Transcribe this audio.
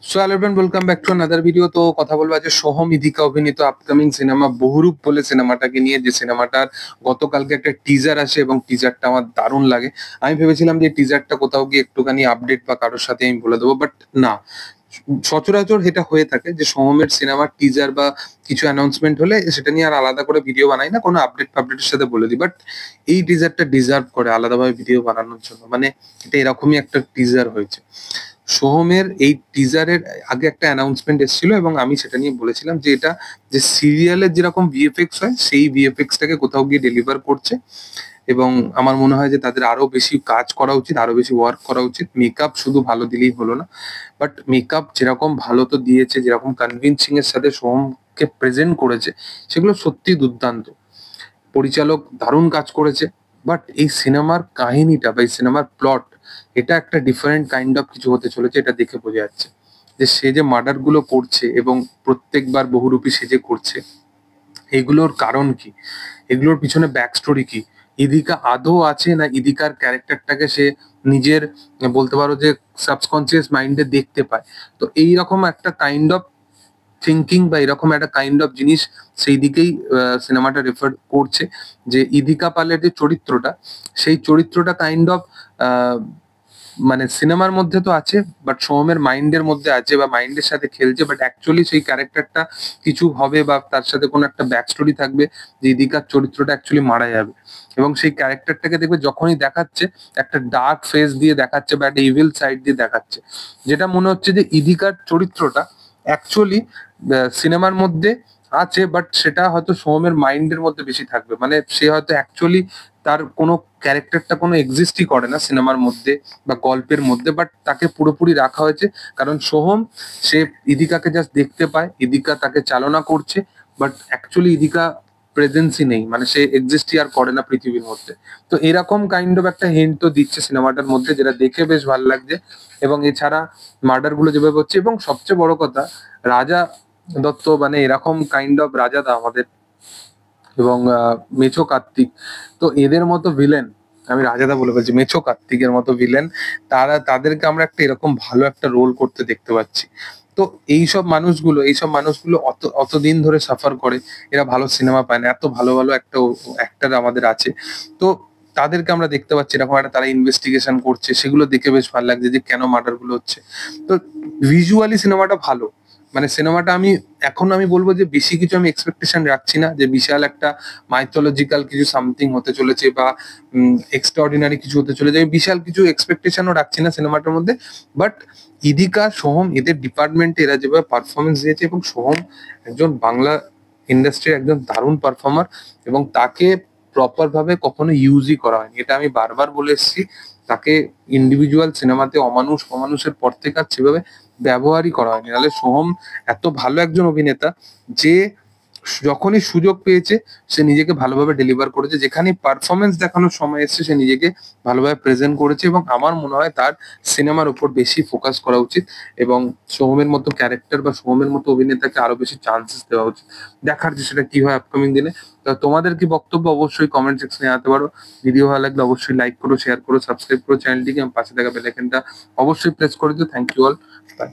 So hello everyone, welcome back to another video. তো কথা বলবো আজ সোহম ইদিকা অভিনীত আপকামিং সিনেমা বহুরূপ বলে সিনেমাটাকে নিয়ে, যে সিনেমাটার গতকালকে একটা টিজার আসে এবং টিজারটা আমার দারুণ লাগে। আমি ভেবেছিলাম যে টিজারটা কোথাও গিয়ে একটুখানি আপডেট বা কারোর সাথে আমি বলে দেবো, বাট না। সচরাচর এটা হয়ে থাকে যে সোহমের সিনেমার টিজার বা কিছু অ্যানাউন্সমেন্ট হলে সেটা নিয়ে আর আলাদা করে ভিডিও বানাই না, কোনো আপডেট ফাপডেটের সাথে বলে দিই। বাট এই টিজারটা ডিজার্ভ করে আলাদাভাবে ভিডিও বানানোর জন্য। মানে এটা এরকমই একটা টিজার হয়েছে। সোহমের এই টিজারের আগে একটা অ্যানাউন্সমেন্ট এসেছিল এবং আমি সেটা নিয়ে বলেছিলাম যে এটা যে সিরিয়ালের যেরকম ভিএফএক্স হয় সেই ভিএফএক্স টাকে কোথাও গিয়ে ডেলিভার করছে। এবং আমার মনে হয় যে তাদের আরো বেশি কাজ করা উচিত, আরো বেশি ওয়ার্ক করা উচিত। মেকআপ শুধু ভালো দিলেই হলো না, বাট মেকআপ যেরকম ভালো তো দিয়েছে, যেরকম কনভিনসিং এর সাথে সোহমকে প্রেজেন্ট করেছে, সেগুলো সত্যি দুর্দান্ত। পরিচালক দারুণ কাজ করেছে। বাট এই সিনেমার কাহিনীটা বা এই সিনেমার প্লট, এটা একটা ডিফারেন্ট কাইন্ড অফ কিছু হতে চলেছে। এটা দেখে বোঝা যাচ্ছে যে সে যে মার্ডার গুলো করছে এবং প্রত্যেকবার বহুরূপী সেজে করছে, এগুলোর কারণ কি, এগুলোর পিছনে ব্যাক স্টোরি কি, ইদিকা আদৌ আছে না ইদিকার ক্যারেক্টারটাকে সে নিজের বলতে পারো যে সাবকনসিয়াস মাইন্ডে দেখতে পায়। তো এইরকম একটা কাইন্ড অফ থিঙ্কিং বা এরকম একটা কাইন্ড অফ জিনিস সেই দিকেই সিনেমাটা রেফার করছে। যে ইদিকা পালের যে চরিত্রটা, সেই চরিত্রটা কাইন্ড অফ মানে সিনেমার মধ্যে তো আছে, বাট সোহমের মাইন্ডের মধ্যে আছে বা মাইন্ডের সাথে খেলছে। বাট অ্যাকচুয়ালি সেই ক্যারেক্টারটা কিছু হবে বা তার সাথে কোনো একটা ব্যাক স্টোরি থাকবে যে ইদিকার চরিত্রটা অ্যাকচুয়ালি মারা যাবে। এবং সেই ক্যারেক্টারটাকে দেখবে যখনই দেখাচ্ছে একটা ডার্ক ফেস দিয়ে দেখাচ্ছে বা একটা ইভিল সাইড দিয়ে দেখাচ্ছে, যেটা মনে হচ্ছে যে ইদিকার চরিত্রটা অ্যাকচুয়ালি সিনেমার মধ্যে আছে, বাট সেটা হয়তো সোহমের মাইন্ডের মধ্যে বেশি থাকবে। মানে সে হয়তো অ্যাকচুয়ালি তার কোনো ক্যারেক্টারটা কোনো এক্সিস্টই করে না সিনেমার মধ্যে বা গল্পের মধ্যে, বাট তাকে পুরোপুরি রাখা হয়েছে। কারণ সোহম সে ইদিকাকে জাস্ট দেখতে পায়, ইদিকা তাকে চালনা করছে, বাট অ্যাকচুয়ালি ইদিকা প্রেজেন্সই নেই, মানে সে এক্সিস্টই আর করে না পৃথিবীর মধ্যে। তো এরকম কাইন্ড অফ একটা হিন্ট তো দিচ্ছে সিনেমাটার মধ্যে, যেটা দেখে বেশ ভালো লাগছে। এবং এছাড়া মার্ডার গুলো যেভাবে হচ্ছে, এবং সবচেয়ে বড় কথা রাজা দত্ত, মানে এরকম কাইন্ড অফ রাজা দা আমাদের, এবং মেছো কার্তিক, তো এদের মতো ভিলেন, আমি রাজাদা বলে বলছি, মেছো কার্তিকের মতো ভিলেন, তাদেরকে আমরা একটা এরকম ভালো একটা রোল করতে দেখতে পাচ্ছি। তো এইসব মানুষগুলো অতদিন ধরে সাফার করে, এরা ভালো সিনেমা পায় না, এত ভালো ভালো একটা অ্যাক্টর আমাদের আছে। তো তাদেরকে আমরা দেখতে পাচ্ছি এরকম একটা, তারা ইনভেস্টিগেশন করছে, সেগুলো দেখে বেশ ভালো লাগছে যে কেন মার্ডার গুলো হচ্ছে। তো ভিজুয়ালি সিনেমাটা ভালো। মানে সিনেমাটা আমি বলবো যে বেশি কিছু আমি এক্সপেকটেশন রাখছি না যে বিশাল একটা মাইথোলজিক্যাল কিছু সামথিং হতে চলেছে বা এক্সট্রাঅর্ডিনারি কিছু হতে চলেছে। আমি বিশাল কিছু এক্সপেকটেশনও রাখছি না সিনেমাটার মধ্যে। বাট ইদিকা, সোহম, এদের ডিপার্টমেন্টে এরা যেভাবে পারফরমেন্স দিয়েছে, এবং সোহম একজন বাংলা ইন্ডাস্ট্রির একজন দারুণ পারফর্মার, এবং তাকে প্রপার ভাবে কখনো ইউজই করা হয়নি। এটা আমি বারবার বলে এসেছি। তাকে ইন্ডিভিজুয়াল সিনেমাতে অমানুষ অমানুষের পর থেকে আর সেভাবে ব্যবহারই করা হয়নি। নাহলে সোহম এত ভালো একজন অভিনেতা যে যখনই সুযোগ পেয়েছে সে নিজেকে ভালোভাবে ডেলিভার করেছে। যেখানে পারফরমেন্স দেখানোর সময় এসেছে সে নিজেকে ভালোভাবে প্রেজেন্ট করেছে, এবং আমার মনে হয় তার সিনেমার উপর বেশি ফোকাস করা উচিত এবং সোহমের মতো ক্যারেক্টার বা সোহমের মতো অভিনেতাকে আরো বেশি চান্সেস দেওয়া উচিত। দেখার যে সেটা কি হয় আপকামিং দিনে। তো তোমাদের কি বক্তব্য অবশ্যই কমেন্ট সেকশনে জানাতে পারো। ভিডিও ভালো লাগলে অবশ্যই লাইক করো, শেয়ার করো, সাবস্ক্রাইব করো চ্যানেলটিকে, এবং পাশে থাকা বেল আইকনটা অবশ্যই প্রেস করে দিও। Thank you all, by.